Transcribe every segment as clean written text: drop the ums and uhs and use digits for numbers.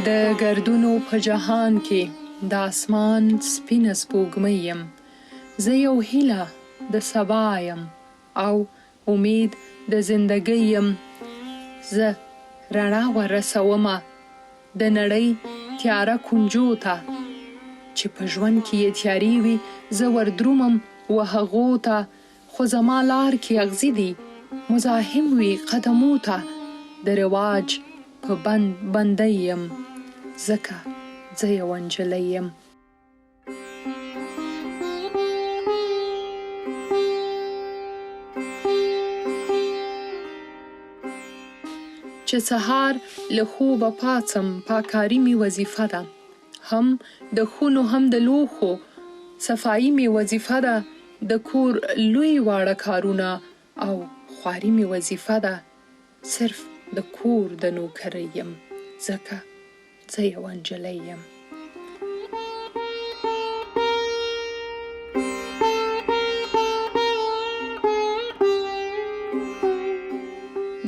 د ګردونو په جهان کې د اسمان سپینه سپوږمۍ یم. زه یو هیله د سبا یم او امید د زندګۍ یم. زه رڼا ورسومه د نړۍ تیاره کونجو ته، چې په ژوند کې یې تیارې وي زه وردرومم و هغو ته. خو زما لار کې اغزي دي مزاحم وي قدمو ته. د رواج په بندۍ یم ځکه زه یوه نجلۍ یم. چې سهار له خوبه پاڅم پاککاري مې وظیفه ده، هم د خونو هم د لوښو صفایي مې وظیفه ده. د کور لوی واړه کارونه او خواري مې وظیفه ده. صرف د کور د نوکرۍ یم ځکه زه یوه نجلۍ یم.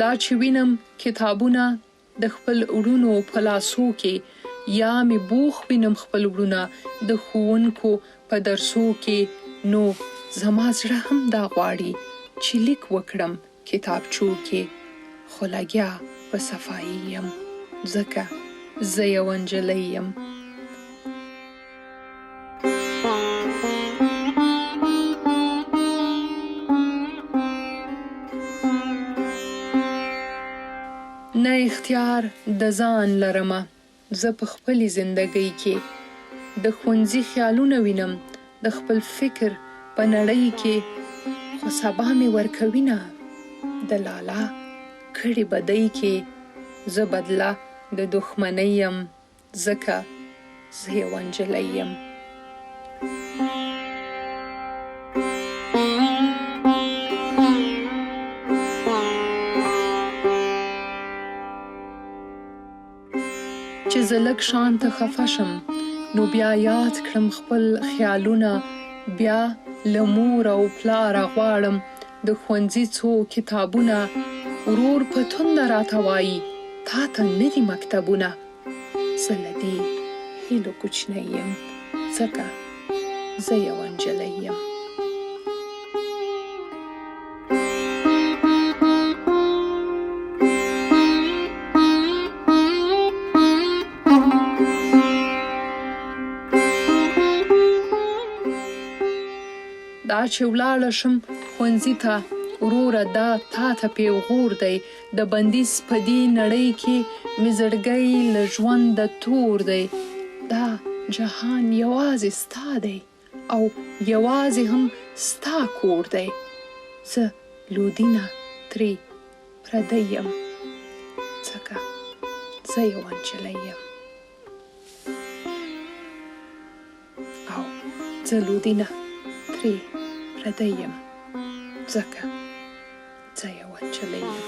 دا چې وینم کتابونه د خپل وروڼو په لاسو کې، یا مې بوخ وینم خپل وروڼه د ښوونکو په درسو کې، نو زما زړه هم دا غواړي چې لیک وکړم کتابچو کې. خو لګیا په صفایي یم ځکه زه یوه نجلۍ یم. نه اختیار د ځان لرمه زه په خپلې زندګۍ کې. د ښوونځي خیالونه وینم د خپل فکر په نړۍ کې. خو سبا مې ورکوینه د لالا کړې بدۍ کې. زه بدله د دښمنۍ یم ځکه زه یوه نجلۍ یم. چې زه لږ شانته خفه شم نو بیا یاد کړم خپل خیالونه. بیا له مور او پلاره غواړم د ښوونځي څو کتابونه. ورور په تنده راته وایي تا ته نه دي مکتبونه. زه له دې هیلو کوچنۍ یم ځکه زه یوه نجلۍ یم. دا چې ولاړه شم ښوونځي ته وروره دا تا ته پیغور دی. د بندیز په دې نړۍ کې مې زړګی له ژونده تور دی. دا جهان یوازې ستا دی او یوازې هم ستا کور دی. زه لودینه ترې پردی یم ځکه زه یوه نجلۍ یم. او زه لودینه ترې پردی یم ځکه زه یوه نجلۍ یم.